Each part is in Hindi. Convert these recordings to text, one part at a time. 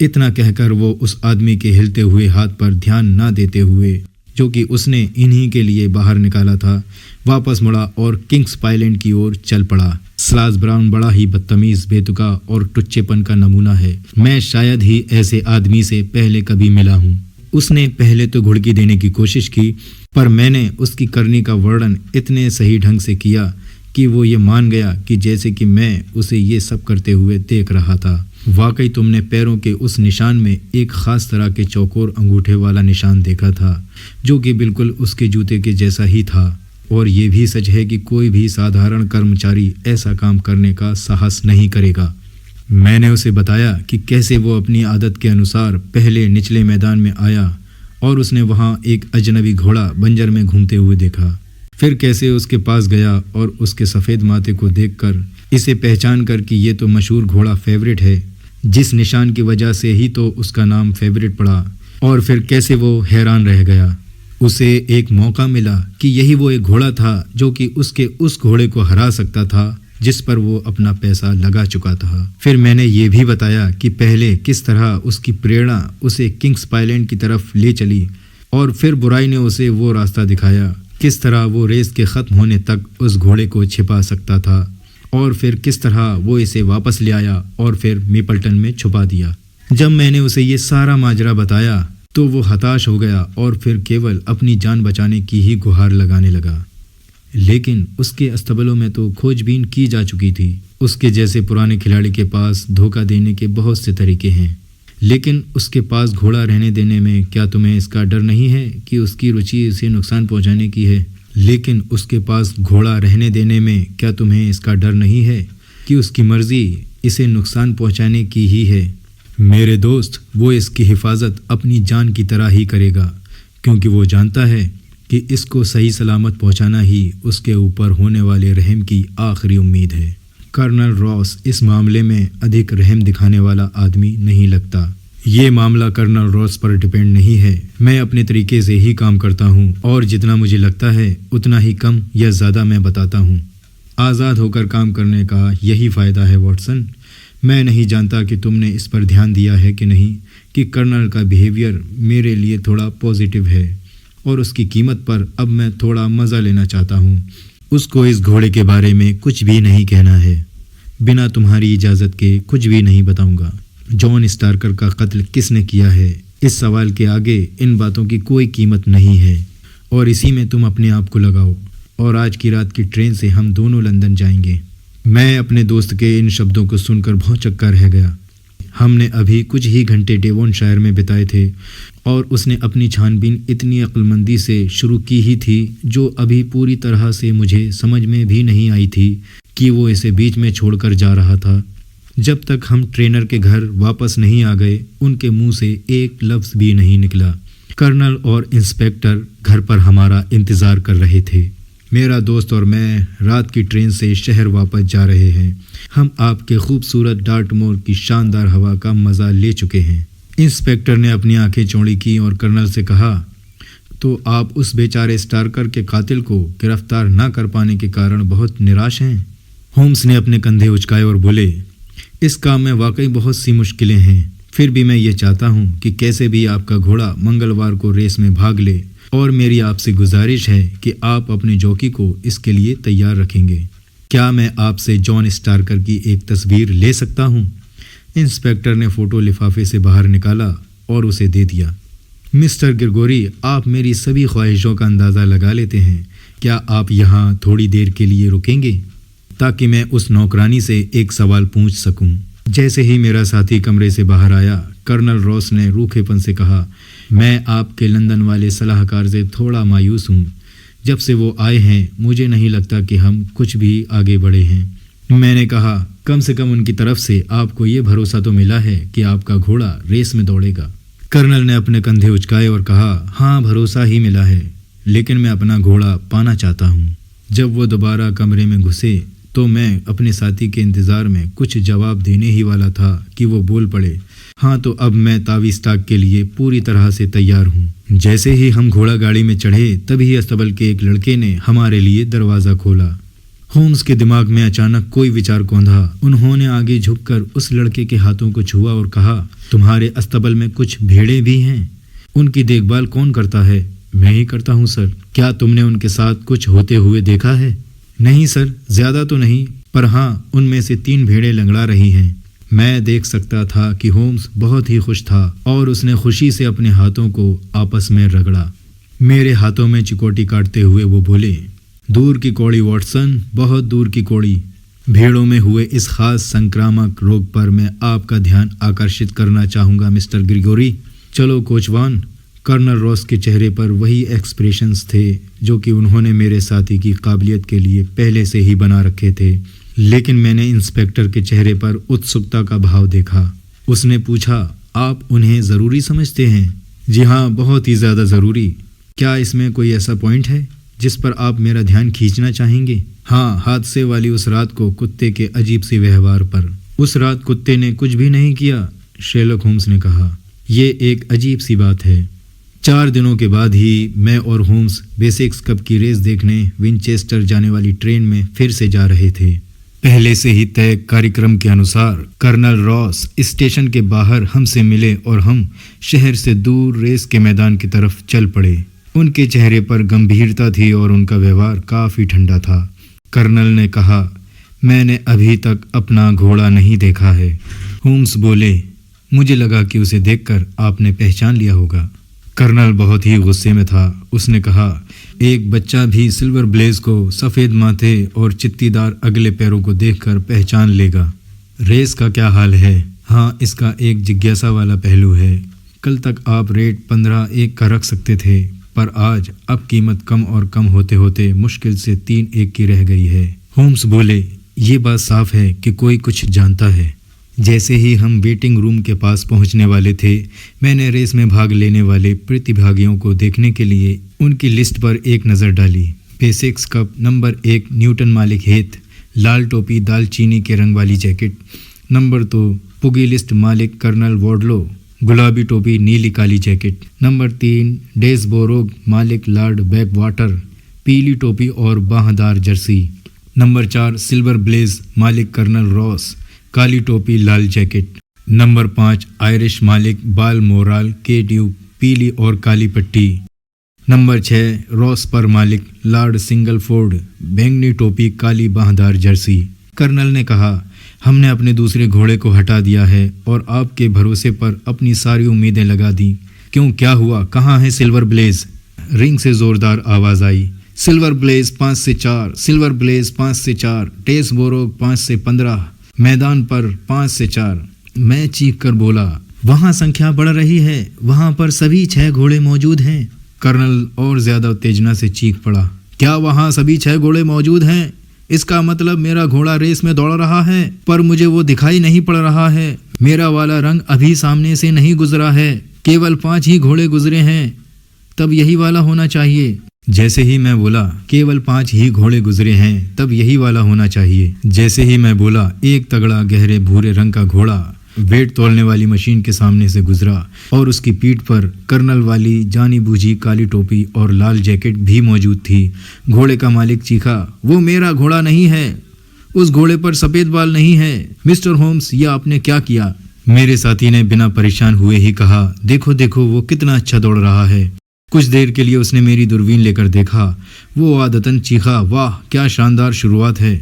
इतना कहकर वो उस आदमी के हिलते हुए हाथ पर ध्यान न देते हुए, जो कि उसने इन्हीं के लिए बाहर निकाला था, वापस मुड़ा और किंग्स आइलैंड की ओर चल पड़ा। स्लास ब्राउन बड़ा ही बदतमीज, बेतुका और टुच्चेपन का नमूना है। मैं शायद ही ऐसे आदमी से पहले कभी मिला हूँ। उसने पहले तो घुड़की देने की कोशिश की, पर मैंने उसकी करनी का वर्णन इतने सही ढंग से किया कि वो ये मान गया कि जैसे कि मैं उसे ये सब करते हुए देख रहा था। वाकई तुमने पैरों के उस निशान में एक ख़ास तरह के चौकोर अंगूठे वाला निशान देखा था, जो कि बिल्कुल उसके जूते के जैसा ही था। और ये भी सच है कि कोई भी साधारण कर्मचारी ऐसा काम करने का साहस नहीं करेगा। मैंने उसे बताया कि कैसे वो अपनी आदत के अनुसार पहले निचले मैदान में आया और उसने वहाँ एक अजनबी घोड़ा बंजर में घूमते हुए देखा। फिर कैसे उसके पास गया और उसके सफ़ेद माथे को देखकर इसे पहचान कर कि ये तो मशहूर घोड़ा फेवरेट है, जिस निशान की वजह से ही तो उसका नाम फेवरेट पड़ा। और फिर कैसे वो हैरान रह गया। उसे एक मौका मिला कि यही वो एक घोड़ा था जो कि उसके उस घोड़े को हरा सकता था जिस पर वो अपना पैसा लगा चुका था। फिर मैंने ये भी बताया कि पहले किस तरह उसकी प्रेरणा उसे किंग्स आइलैंड की तरफ ले चली और फिर बुराई ने उसे वो रास्ता दिखाया, किस तरह वो रेस के ख़त्म होने तक उस घोड़े को छिपा सकता था और फिर किस तरह वो इसे वापस ले आया और फिर मेपल्टन में छुपा दिया। जब मैंने उसे ये सारा माजरा बताया तो वो हताश हो गया और फिर केवल अपनी जान बचाने की ही गुहार लगाने लगा। लेकिन उसके अस्तबलों में तो खोजबीन की जा चुकी थी। उसके जैसे पुराने खिलाड़ी के पास धोखा देने के बहुत से तरीके हैं, लेकिन उसके पास घोड़ा रहने देने में क्या तुम्हें इसका डर नहीं है कि उसकी रुचि उसे नुकसान पहुंचाने की है? लेकिन उसके पास घोड़ा रहने देने में क्या तुम्हें इसका डर नहीं है कि उसकी मर्जी इसे नुकसान पहुंचाने की ही है? मेरे दोस्त, वो इसकी हिफाजत अपनी जान की तरह ही करेगा, क्योंकि वो जानता है कि इसको सही सलामत पहुंचाना ही उसके ऊपर होने वाले रहम की आखिरी उम्मीद है। कर्नल रॉस इस मामले में अधिक रहम दिखाने वाला आदमी नहीं लगता। ये मामला कर्नल रॉस पर डिपेंड नहीं है। मैं अपने तरीके से ही काम करता हूँ और जितना मुझे लगता है उतना ही कम या ज़्यादा मैं बताता हूँ। आज़ाद होकर काम करने का यही फ़ायदा है वॉटसन। मैं नहीं जानता कि तुमने इस पर ध्यान दिया है कि नहीं कि कर्नल का बिहेवियर मेरे लिए थोड़ा पॉजिटिव है और उसकी कीमत पर अब मैं थोड़ा मज़ा लेना चाहता हूँ। उसको इस घोड़े के बारे में कुछ भी नहीं कहना है। बिना तुम्हारी इजाज़त के कुछ भी नहीं बताऊँगा। जॉन स्टार्कर का कत्ल किसने किया है, इस सवाल के आगे इन बातों की कोई कीमत नहीं है और इसी में तुम अपने आप को लगाओ। और आज की रात की ट्रेन से हम दोनों लंदन जाएंगे। मैं अपने दोस्त के इन शब्दों को सुनकर बहुत चक्का रह गया। हमने अभी कुछ ही घंटे डेवोनशायर में बिताए थे और उसने अपनी छानबीन इतनी अक्लमंदी से शुरू की ही थी जो अभी पूरी तरह से मुझे समझ में भी नहीं आई थी कि वो इसे बीच में छोड़कर जा रहा था। जब तक हम ट्रेनर के घर वापस नहीं आ गए उनके मुंह से एक लफ्ज़ भी नहीं निकला। कर्नल और इंस्पेक्टर घर पर हमारा इंतज़ार कर रहे थे। मेरा दोस्त और मैं रात की ट्रेन से शहर वापस जा रहे हैं। हम आपके खूबसूरत डार्टमोर की शानदार हवा का मज़ा ले चुके हैं। इंस्पेक्टर ने अपनी आंखें चौड़ी की और कर्नल से कहा, तो आप उस बेचारे स्टार्कर के कातिल को गिरफ्तार न कर पाने के कारण बहुत निराश हैं? होम्स ने अपने कंधे उचकाए और बोले, इस काम में वाकई बहुत सी मुश्किलें हैं। फिर भी मैं ये चाहता हूँ कि कैसे भी आपका घोड़ा मंगलवार को रेस में भाग ले और मेरी आपसे गुजारिश है कि आप अपने जॉकी को इसके लिए तैयार रखेंगे। क्या मैं आपसे जॉन स्टार्कर की एक तस्वीर ले सकता हूँ? इंस्पेक्टर ने फ़ोटो लिफाफे से बाहर निकाला और उसे दे दिया। मिस्टर ग्रेगोरी, आप मेरी सभी ख्वाहिशों का अंदाज़ा लगा लेते हैं। क्या आप यहाँ थोड़ी देर के लिए रुकेंगे ताकि मैं उस नौकरानी से एक सवाल पूछ सकूं? जैसे ही मेरा साथी कमरे से बाहर आया, कर्नल रॉस ने रूखेपन से कहा, मैं आपके लंदन वाले सलाहकार से थोड़ा मायूस हूँ। जब से वो आए हैं मुझे नहीं लगता कि हम कुछ भी आगे बढ़े हैं। मैंने कहा, कम से कम उनकी तरफ से आपको ये भरोसा तो मिला है कि आपका घोड़ा रेस में दौड़ेगा। कर्नल ने अपने कंधे उचकाए और कहा, हाँ, भरोसा ही मिला है, लेकिन मैं अपना घोड़ा पाना चाहता हूँ। जब वो दोबारा कमरे में घुसे तो मैं अपने साथी के इंतज़ार में कुछ जवाब देने ही वाला था कि वो बोल पड़े, हाँ, तो अब मैं तावीज़-ताक के लिए पूरी तरह से तैयार हूँ। जैसे ही हम घोड़ा गाड़ी में चढ़े तभी अस्तबल के एक लड़के ने हमारे लिए दरवाज़ा खोला होम्स के दिमाग में अचानक कोई विचार कौंधा। उन्होंने आगे झुककर उस लड़के के हाथों को छुआ और कहा, तुम्हारे अस्तबल में कुछ भेड़ें भी हैं? उनकी देखभाल कौन करता है? मैं ही करता हूँ सर। क्या तुमने उनके साथ कुछ होते हुए देखा है? नहीं सर, ज्यादा तो नहीं, पर हाँ, उनमें से 3 भेड़ें लंगड़ा रही हैं। मैं देख सकता था कि होम्स बहुत ही खुश था और उसने खुशी से अपने हाथों को आपस में रगड़ा। मेरे हाथों में चिकोटी काटते हुए वो बोले, दूर की कौड़ी वॉटसन, बहुत दूर की कौड़ी। भेड़ों में हुए इस खास संक्रामक रोग पर मैं आपका ध्यान आकर्षित करना चाहूँगा मिस्टर ग्रिगोरी। चलो कोचवान। कर्नल रॉस के चेहरे पर वही एक्सप्रेशंस थे जो कि उन्होंने मेरे साथी की काबिलियत के लिए पहले से ही बना रखे थे, लेकिन मैंने इंस्पेक्टर के चेहरे पर उत्सुकता का भाव देखा। उसने पूछा, आप उन्हें ज़रूरी समझते हैं? जी हाँ, बहुत ही ज़्यादा ज़रूरी। क्या इसमें कोई ऐसा पॉइंट है जिस पर आप मेरा ध्यान खींचना चाहेंगे? हाँ, हादसे वाली उस रात को कुत्ते के अजीब से व्यवहार पर। उस रात कुत्ते ने कुछ भी नहीं किया, शेरलॉक होम्स ने कहा। ये एक अजीब सी बात है। 4 दिनों के बाद ही मैं और होम्स बेसिक्स कप की रेस देखने विनचेस्टर जाने वाली ट्रेन में फिर से जा रहे थे। पहले से ही तय कार्यक्रम के अनुसार कर्नल रॉस स्टेशन के बाहर हमसे मिले और हम शहर से दूर रेस के मैदान की तरफ चल पड़े। उनके चेहरे पर गंभीरता थी और उनका व्यवहार काफ़ी ठंडा था। कर्नल ने कहा, मैंने अभी तक अपना घोड़ा नहीं देखा है। होम्स बोले, मुझे लगा कि उसे देखकर आपने पहचान लिया होगा। कर्नल बहुत ही गुस्से में था। उसने कहा, एक बच्चा भी सिल्वर ब्लेज को सफ़ेद माथे और चित्तीदार अगले पैरों को देखकर पहचान लेगा। रेस का क्या हाल है? हाँ, इसका एक जिज्ञासा वाला पहलू है। कल तक आप रेट 15-1 का रख सकते थे, पर आज अब कीमत कम और कम होते होते मुश्किल से 3-1 की रह गई है। होम्स बोले, ये बात साफ है कि कोई कुछ जानता है। जैसे ही हम वेटिंग रूम के पास पहुंचने वाले थे, मैंने रेस में भाग लेने वाले प्रतिभागियों को देखने के लिए उनकी लिस्ट पर एक नज़र डाली। बेसिक्स कप नंबर 1 न्यूटन मालिक हेथ, लाल टोपी दालचीनी के रंग वाली जैकेट। नंबर 2 पुगिलिस्ट मालिक कर्नल वॉर्डलो, गुलाबी टोपी नीली काली जैकेट। नंबर 3 डेसबोरोग मालिक लॉर्ड बैकवाटर, पीली टोपी और बाहदार जर्सी। नंबर 4 सिल्वर ब्लेज मालिक कर्नल रॉस, काली टोपी लाल जैकेट। नंबर 5 आयरिश मालिक बाल मोराल के ड्यूक, पीली और काली पट्टी। नंबर 6 रॉस पर मालिक लॉर्ड सिंगलफोर्ड, बैंगनी टोपी काली बाहदार जर्सी। कर्नल ने कहा, हमने अपने दूसरे घोड़े को हटा दिया है और आपके भरोसे पर अपनी सारी उम्मीदें लगा दी। क्यों, क्या हुआ? कहाँ है सिल्वर ब्लेज? रिंग से जोरदार आवाज़ आई, सिल्वर ब्लेज 5 से 4, सिल्वर ब्लेज 5 से 4, डेसबोरोग 5 से 15, मैदान पर 5 से 4। मैं चीख कर बोला, वहाँ संख्या बढ़ रही है, वहाँ पर सभी 6 घोड़े मौजूद हैं। कर्नल और ज़्यादा उत्तेजना से चीख पड़ा, क्या वहाँ सभी 6 घोड़े मौजूद हैं? इसका मतलब मेरा घोड़ा रेस में दौड़ रहा है, पर मुझे वो दिखाई नहीं पड़ रहा है। मेरा वाला रंग अभी सामने से नहीं गुजरा है, केवल 5 ही घोड़े गुजरे हैं, तब यही वाला होना चाहिए। जैसे ही मैं बोला, केवल 5 ही घोड़े गुजरे हैं, तब यही वाला होना चाहिए। जैसे ही मैं बोला, एक तगड़ा गहरे भूरे रंग का घोड़ा वेट तोलने वाली मशीन के सामने से गुजरा और उसकी पीठ पर कर्नल वाली जानी बूझी काली टोपी और लाल जैकेट भी मौजूद थी। घोड़े का मालिक चीखा, वो मेरा घोड़ा नहीं है, उस घोड़े पर सफ़ेद बाल नहीं है। मिस्टर होम्स, यह आपने क्या किया? मेरे साथी ने बिना परेशान हुए ही कहा, देखो देखो, वो कितना अच्छा दौड़ रहा है। कुछ देर के लिए उसने मेरी दूरबीन लेकर देखा। वो आदतन चीखा, वाह क्या शानदार शुरुआत है,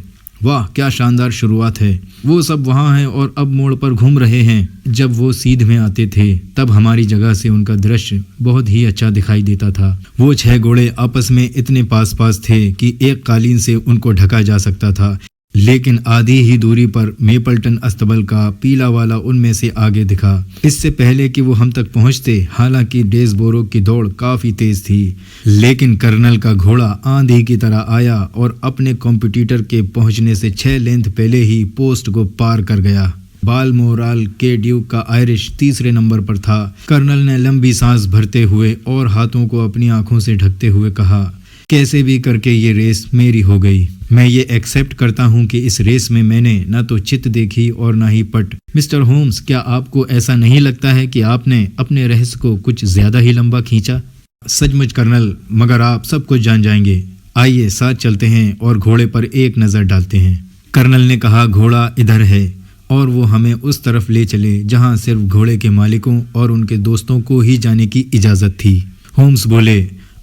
वाह क्या शानदार शुरुआत है। वो सब वहाँ हैं और अब मोड़ पर घूम रहे हैं। जब वो सीध में आते थे तब हमारी जगह से उनका दृश्य बहुत ही अच्छा दिखाई देता था। वो 6 घोड़े आपस में इतने पास पास थे कि एक कालीन से उनको ढका जा सकता था, लेकिन आधी ही दूरी पर मेपल्टन अस्तबल का पीला वाला उनमें से आगे दिखा। इससे पहले कि वो हम तक पहुंचते, हालांकि डेसबोरो की दौड़ काफ़ी तेज थी, लेकिन कर्नल का घोड़ा आंधी की तरह आया और अपने कॉम्पिटिटर के पहुंचने से 6 लेंथ पहले ही पोस्ट को पार कर गया। बालमोराल के ड्यूक का आयरिश तीसरे नंबर पर था। कर्नल ने लंबी सांस भरते हुए और हाथों को अपनी आंखों से ढकते हुए कहा, कैसे भी करके ये रेस मेरी हो गई। मैं ये एक्सेप्ट करता हूँ कि इस रेस में मैंने न तो चित देखी और न ही पट। मिस्टर होम्स, क्या आपको ऐसा नहीं लगता है कि आपने अपने रहस्य को कुछ ज़्यादा ही लंबा खींचा? सचमुच कर्नल, मगर आप सब कुछ जान जाएंगे। आइए साथ चलते हैं और घोड़े पर एक नज़र डालते हैं। कर्नल ने कहा, घोड़ा इधर है, और वो हमें उस तरफ ले चले जहां सिर्फ घोड़े के मालिकों और उनके दोस्तों को ही जाने की इजाज़त थी। होम्स बोले,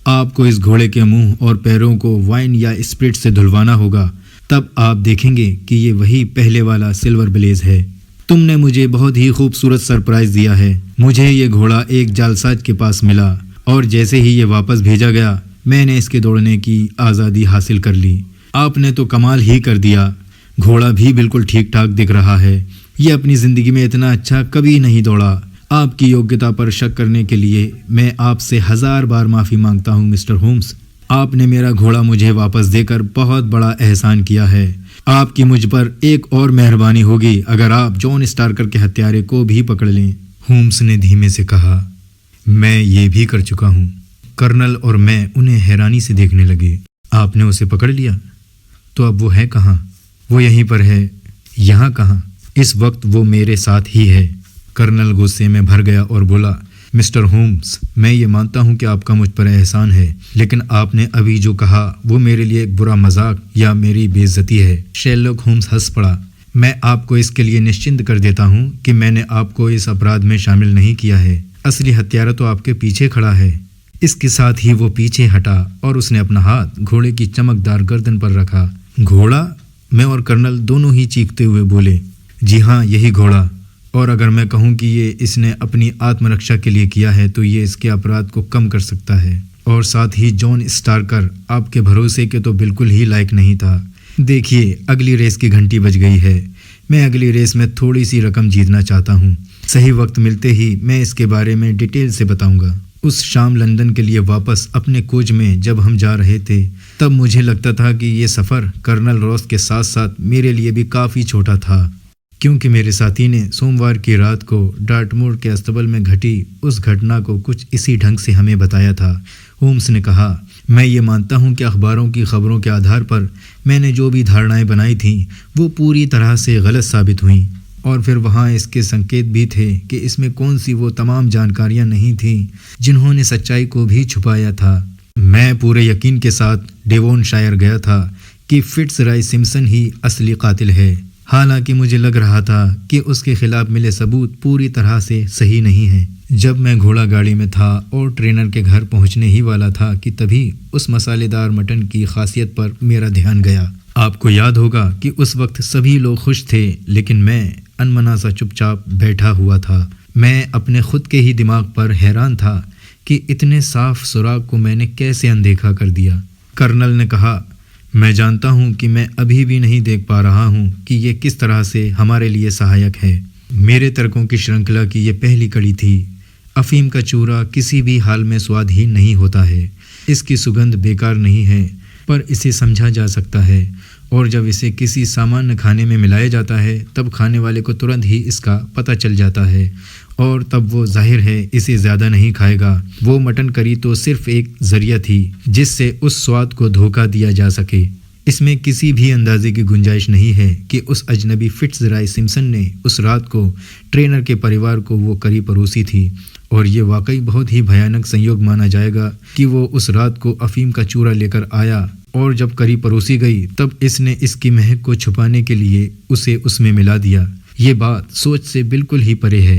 आपको इस घोड़े के मुंह और पैरों को वाइन या स्पिरिट से धुलवाना होगा, तब आप देखेंगे कि ये वही पहले वाला सिल्वर ब्लेज है। तुमने मुझे बहुत ही खूबसूरत सरप्राइज दिया है। मुझे ये घोड़ा एक जालसाज के पास मिला और जैसे ही ये वापस भेजा गया मैंने इसके दौड़ने की आज़ादी हासिल कर ली। आपने तो कमाल ही कर दिया। घोड़ा भी बिल्कुल ठीक ठाक दिख रहा है। ये अपनी ज़िंदगी में इतना अच्छा कभी नहीं दौड़ा। आपकी योग्यता पर शक करने के लिए मैं आपसे 1000 बार माफ़ी मांगता हूँ मिस्टर होम्स। आपने मेरा घोड़ा मुझे वापस देकर बहुत बड़ा एहसान किया है। आपकी मुझ पर एक और मेहरबानी होगी अगर आप जॉन स्टार्कर के हत्यारे को भी पकड़ लें। होम्स ने धीमे से कहा, मैं ये भी कर चुका हूँ। कर्नल और मैं उन्हें हैरानी से देखने लगे। आपने उसे पकड़ लिया? तो अब वो है कहाँ? वो यहीं पर है। यहाँ कहाँ? इस वक्त वो मेरे साथ ही है। कर्नल गुस्से में भर गया और बोला, मिस्टर होम्स, मैं ये मानता हूँ कि आपका मुझ पर एहसान है, लेकिन आपने अभी जो कहा वो मेरे लिए एक बुरा मजाक या मेरी बेइज्जती है। शेरलॉक होम्स हंस पड़ा। मैं आपको इसके लिए निश्चिंत कर देता हूँ कि मैंने आपको इस अपराध में शामिल नहीं किया है। असली हत्यारा तो आपके पीछे खड़ा है। इसके साथ ही वो पीछे हटा और उसने अपना हाथ घोड़े की चमकदार गर्दन पर रखा। घोड़ा? मैं और कर्नल दोनों ही चीखते हुए बोले, जी हाँ, यही घोड़ा। और अगर मैं कहूँ कि ये इसने अपनी आत्मरक्षा के लिए किया है तो ये इसके अपराध को कम कर सकता है। और साथ ही जॉन स्टार्कर आपके भरोसे के तो बिल्कुल ही लायक नहीं था। देखिए, अगली रेस की घंटी बज गई है। मैं अगली रेस में थोड़ी सी रकम जीतना चाहता हूँ। सही वक्त मिलते ही मैं इसके बारे में डिटेल से बताऊँगा। उस शाम लंदन के लिए वापस अपने कोच में जब हम जा रहे थे तब मुझे लगता था कि ये सफ़र कर्नल रॉस के साथ साथ मेरे लिए भी काफ़ी छोटा था, क्योंकि मेरे साथी ने सोमवार की रात को डार्टमूर के अस्तबल में घटी उस घटना को कुछ इसी ढंग से हमें बताया था। होम्स ने कहा, मैं ये मानता हूँ कि अखबारों की खबरों के आधार पर मैंने जो भी धारणाएं बनाई थीं वो पूरी तरह से गलत साबित हुईं, और फिर वहाँ इसके संकेत भी थे कि इसमें कौन सी वो तमाम जानकारियाँ नहीं थीं जिन्होंने सच्चाई को भी छुपाया था। मैं पूरे यकीन के साथ डेवोनशायर गया था कि फिट्जरॉय सिम्पसन ही असली कातिल है, हालांकि मुझे लग रहा था कि उसके खिलाफ मिले सबूत पूरी तरह से सही नहीं है। जब मैं घोड़ा गाड़ी में था और ट्रेनर के घर पहुंचने ही वाला था कि तभी उस मसालेदार मटन की खासियत पर मेरा ध्यान गया। आपको याद होगा कि उस वक्त सभी लोग खुश थे, लेकिन मैं अनमना सा चुपचाप बैठा हुआ था। मैं अपने खुद के ही दिमाग पर हैरान था कि इतने साफ सुराग को मैंने कैसे अनदेखा कर दिया। कर्नल ने कहा, मैं जानता हूँ कि मैं अभी भी नहीं देख पा रहा हूँ कि ये किस तरह से हमारे लिए सहायक है। मेरे तर्कों की श्रृंखला की ये पहली कड़ी थी। अफीम का चूरा किसी भी हाल में स्वादहीन नहीं होता है। इसकी सुगंध बेकार नहीं है, पर इसे समझा जा सकता है, और जब इसे किसी सामान्य खाने में मिलाया जाता है तब खाने वाले को तुरंत ही इसका पता चल जाता है, और तब वो जाहिर है इसे ज़्यादा नहीं खाएगा। वो मटन करी तो सिर्फ एक ज़रिया थी जिससे उस स्वाद को धोखा दिया जा सके। इसमें किसी भी अंदाजे की गुंजाइश नहीं है कि उस अजनबी फिट्जरॉय सिम्पसन ने उस रात को ट्रेनर के परिवार को वो करी परोसी थी, और ये वाकई बहुत ही भयानक संयोग माना जाएगा कि वो उस रात को अफीम का चूरा लेकर आया, और जब करी परोसी गई तब इसने इसकी महक को छुपाने के लिए उसे उसमें मिला दिया। ये बात सोच से बिल्कुल ही परे है।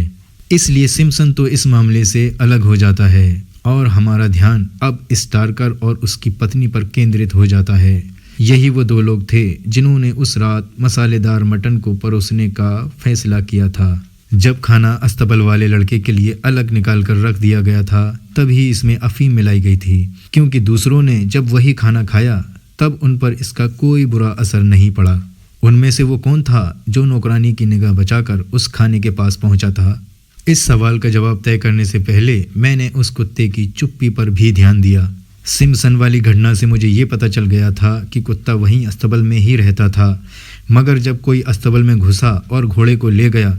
इसलिए सिम्पसन तो इस मामले से अलग हो जाता है और हमारा ध्यान अब स्टार्कर और उसकी पत्नी पर केंद्रित हो जाता है। यही वो दो लोग थे जिन्होंने उस रात मसालेदार मटन को परोसने का फैसला किया था। जब खाना अस्तबल वाले लड़के के लिए अलग निकाल कर रख दिया गया था तभी इसमें अफीम मिलाई गई थी, क्योंकि दूसरों ने जब वही खाना खाया तब उन पर इसका कोई बुरा असर नहीं पड़ा। उनमें से वो कौन था जो नौकरानी की निगाह बचाकर उस खाने के पास पहुंचा था? इस सवाल का जवाब तय करने से पहले मैंने उस कुत्ते की चुप्पी पर भी ध्यान दिया। सिम्पसन वाली घटना से मुझे ये पता चल गया था कि कुत्ता वहीं अस्तबल में ही रहता था, मगर जब कोई अस्तबल में घुसा और घोड़े को ले गया,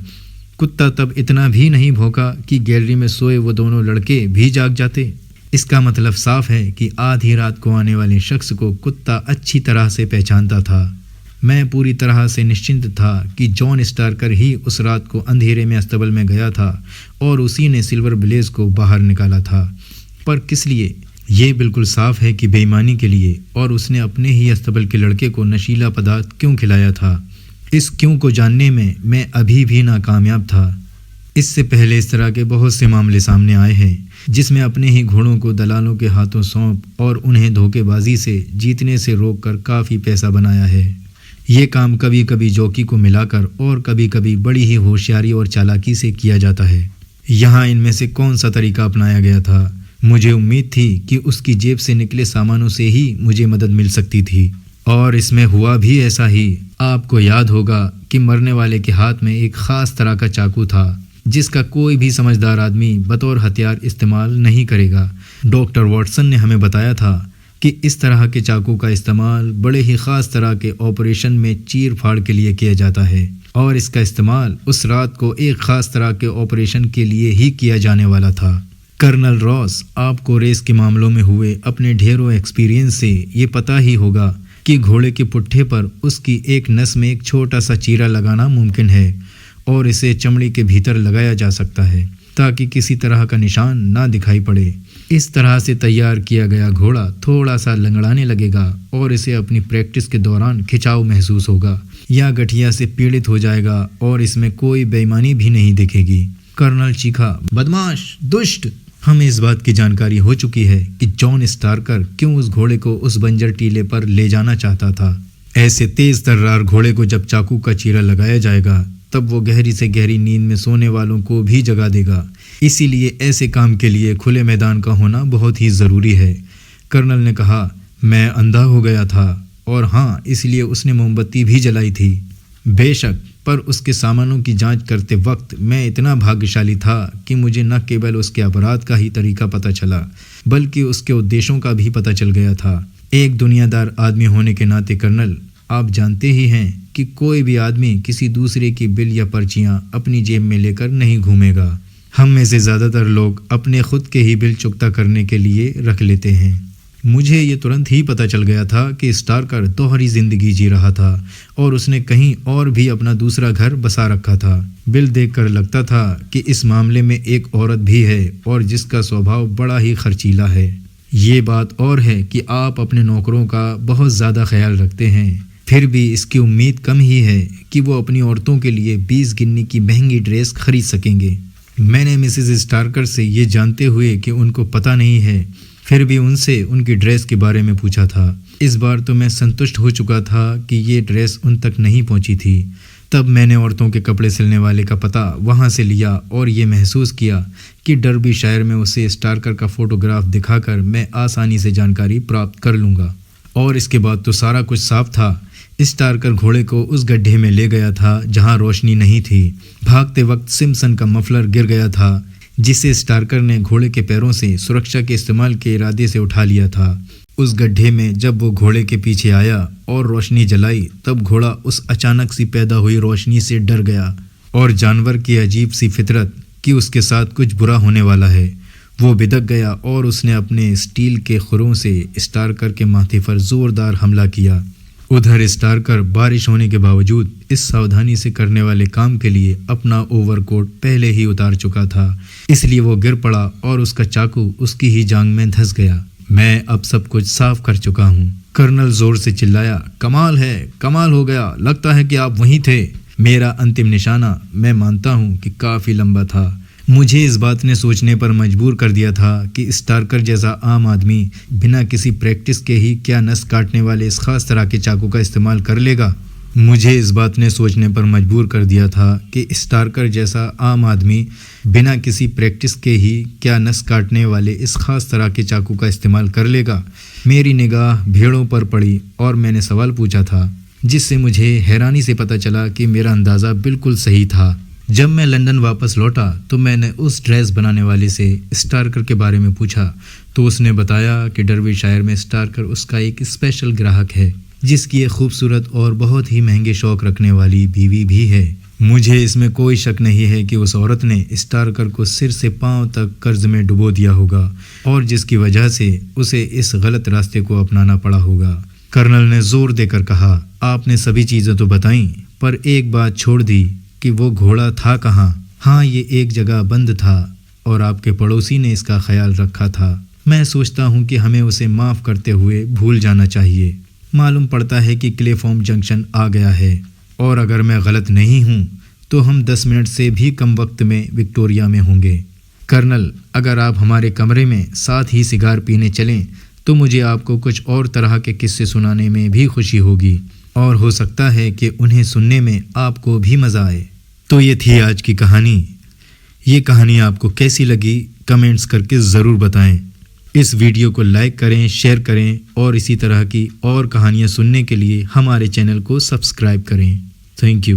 कुत्ता तब इतना भी नहीं भौंका कि गैलरी में सोए वो दोनों लड़के भी जाग जाते। इसका मतलब साफ है कि आधी रात को आने वाले शख्स को कुत्ता अच्छी तरह से पहचानता था। मैं पूरी तरह से निश्चिंत था कि जॉन स्टार्कर ही उस रात को अंधेरे में अस्तबल में गया था और उसी ने सिल्वर ब्लेज को बाहर निकाला था। पर किस लिए? ये बिल्कुल साफ है कि बेईमानी के लिए, और उसने अपने ही अस्तबल के लड़के को नशीला पदार्थ क्यों खिलाया था। इस क्यों को जानने में मैं अभी भी नाकामयाब था। इससे पहले इस तरह के बहुत से मामले सामने आए हैं जिसमें अपने ही घोड़ों को दलालों के हाथों सौंप और उन्हें धोखेबाजी से जीतने से रोककर काफ़ी पैसा बनाया है। ये काम कभी कभी जौकी को मिलाकर और कभी कभी बड़ी ही होशियारी और चालाकी से किया जाता है। यहाँ इनमें से कौन सा तरीका अपनाया गया था? मुझे उम्मीद थी कि उसकी जेब से निकले सामानों से ही मुझे मदद मिल सकती थी, और इसमें हुआ भी ऐसा ही। आपको याद होगा कि मरने वाले के हाथ में एक ख़ास तरह का चाकू था जिसका कोई भी समझदार आदमी बतौर हथियार इस्तेमाल नहीं करेगा। डॉक्टर वॉटसन ने हमें बताया था कि इस तरह के चाकू का इस्तेमाल बड़े ही ख़ास तरह के ऑपरेशन में चीर फाड़ के लिए किया जाता है, और इसका इस्तेमाल उस रात को एक ख़ास तरह के ऑपरेशन के लिए ही किया जाने वाला था। कर्नल रॉस, आपको रेस के मामलों में हुए अपने ढेरों एक्सपीरियंस से ये पता ही होगा कि घोड़े के पुट्ठे पर उसकी एक नस में एक छोटा सा चीरा लगाना मुमकिन है, और इसे चमड़ी के भीतर लगाया जा सकता है ताकि किसी तरह का निशान ना दिखाई पड़े। इस तरह से तैयार किया गया घोड़ा थोड़ा सा लंगड़ाने लगेगा और इसे अपनी प्रैक्टिस के दौरान खिंचाव महसूस होगा या गठिया से पीड़ित हो जाएगा, और इसमें कोई बेईमानी भी नहीं दिखेगी। कर्नल चीखा, बदमाश, दुष्ट। हमें इस बात की जानकारी हो चुकी है कि जॉन स्टार्कर क्यों उस घोड़े को उस बंजर टीले पर ले जाना चाहता था। ऐसे तेज तर्रार घोड़े को जब चाकू का चीरा लगाया जाएगा तब वो गहरी से गहरी नींद में सोने वालों को भी जगा देगा। इसीलिए ऐसे काम के लिए खुले मैदान का होना बहुत ही ज़रूरी है। कर्नल ने कहा, मैं अंधा हो गया था, और हाँ, इसलिए उसने मोमबत्ती भी जलाई थी। बेशक, पर उसके सामानों की जांच करते वक्त मैं इतना भाग्यशाली था कि मुझे न केवल उसके अपराध का ही तरीका पता चला बल्कि उसके उद्देश्यों का भी पता चल गया था। एक दुनियादार आदमी होने के नाते कर्नल, आप जानते ही हैं कि कोई भी आदमी किसी दूसरे की बिल या पर्चियां अपनी जेब में लेकर नहीं घूमेगा। हम में से ज़्यादातर लोग अपने खुद के ही बिल चुकता करने के लिए रख लेते हैं। मुझे ये तुरंत ही पता चल गया था कि स्टार्कर दोहरी ज़िंदगी जी रहा था और उसने कहीं और भी अपना दूसरा घर बसा रखा था। बिल देखकर लगता था कि इस मामले में एक औरत भी है और जिसका स्वभाव बड़ा ही खर्चीला है। ये बात और है कि आप अपने नौकरों का बहुत ज़्यादा ख्याल रखते हैं, फिर भी इसकी उम्मीद कम ही है कि वो अपनी औरतों के लिए 20 गिन्नी की महंगी ड्रेस खरीद सकेंगे। मैंने मिसेस स्टार्कर से ये जानते हुए कि उनको पता नहीं है, फिर भी उनसे उनकी ड्रेस के बारे में पूछा था। इस बार तो मैं संतुष्ट हो चुका था कि ये ड्रेस उन तक नहीं पहुंची थी। तब मैंने औरतों के कपड़े सिलने वाले का पता वहां से लिया और ये महसूस किया कि डर्बीशायर में उसे स्टार्कर का फ़ोटोग्राफ दिखाकर मैं आसानी से जानकारी प्राप्त कर लूँगा। और इसके बाद तो सारा कुछ साफ था। स्टार्कर घोड़े को उस गड्ढे में ले गया था जहां रोशनी नहीं थी। भागते वक्त सिम्पसन का मफलर गिर गया था जिसे स्टार्कर ने घोड़े के पैरों से सुरक्षा के इस्तेमाल के इरादे से उठा लिया था। उस गड्ढे में जब वो घोड़े के पीछे आया और रोशनी जलाई तब घोड़ा उस अचानक सी पैदा हुई रोशनी से डर गया और जानवर की अजीब सी फितरत कि उसके साथ कुछ बुरा होने वाला है वो बिदक गया और उसने अपने स्टील के खुरों से स्टार्कर के माथे पर जोरदार हमला किया। उधर स्टार्कर बारिश होने के बावजूद इस सावधानी से करने वाले काम के लिए अपना ओवरकोट पहले ही उतार चुका था, इसलिए वो गिर पड़ा और उसका चाकू उसकी ही जांघ में धंस गया। मैं अब सब कुछ साफ कर चुका हूँ। कर्नल जोर से चिल्लाया, कमाल है, कमाल हो गया, लगता है कि आप वहीं थे। मेरा अंतिम निशाना मैं मानता हूँ कि काफ़ी लंबा था। मुझे इस बात ने सोचने पर मजबूर कर दिया था कि स्टार्कर जैसा आम आदमी बिना किसी प्रैक्टिस के ही क्या नस काटने वाले इस खास तरह के चाकू का इस्तेमाल कर लेगा। मुझे इस बात ने सोचने पर मजबूर कर दिया था कि स्टार्कर जैसा आम आदमी बिना किसी प्रैक्टिस के ही क्या नस काटने वाले इस खास तरह के चाकू का इस्तेमाल कर लेगा। मेरी निगाह भेड़ों पर पड़ी और मैंने सवाल पूछा था जिससे मुझे हैरानी से पता चला कि मेरा अंदाज़ा बिल्कुल सही था। जब मैं लंदन वापस लौटा तो मैंने उस ड्रेस बनाने वाले से स्टार्कर के बारे में पूछा तो उसने बताया कि डर्बीशायर में स्टार्कर उसका एक स्पेशल ग्राहक है जिसकी एक खूबसूरत और बहुत ही महंगे शौक रखने वाली बीवी भी है। मुझे इसमें कोई शक नहीं है कि उस औरत ने स्टार्कर को सिर से पांव तक कर्ज में डुबो दिया होगा और जिसकी वजह से उसे इस गलत रास्ते को अपनाना पड़ा होगा। कर्नल ने जोर देकर कहा, आपने सभी चीज़ें तो बताई पर एक बात छोड़ दी कि वो घोड़ा था कहाँ। हाँ, ये एक जगह बंद था और आपके पड़ोसी ने इसका ख्याल रखा था। मैं सोचता हूँ कि हमें उसे माफ़ करते हुए भूल जाना चाहिए। मालूम पड़ता है कि क्लेफॉर्म जंक्शन आ गया है और अगर मैं गलत नहीं हूँ तो हम 10 मिनट से भी कम वक्त में विक्टोरिया में होंगे। कर्नल, अगर आप हमारे कमरे में साथ ही सिगार पीने चलें तो मुझे आपको कुछ और तरह के किस्से सुनाने में भी खुशी होगी और हो सकता है कि उन्हें सुनने में आपको भी मज़ा आए। तो ये थी आज की कहानी। ये कहानी आपको कैसी लगी कमेंट्स करके ज़रूर बताएं। इस वीडियो को लाइक करें, शेयर करें और इसी तरह की और कहानियाँ सुनने के लिए हमारे चैनल को सब्सक्राइब करें। Thank you.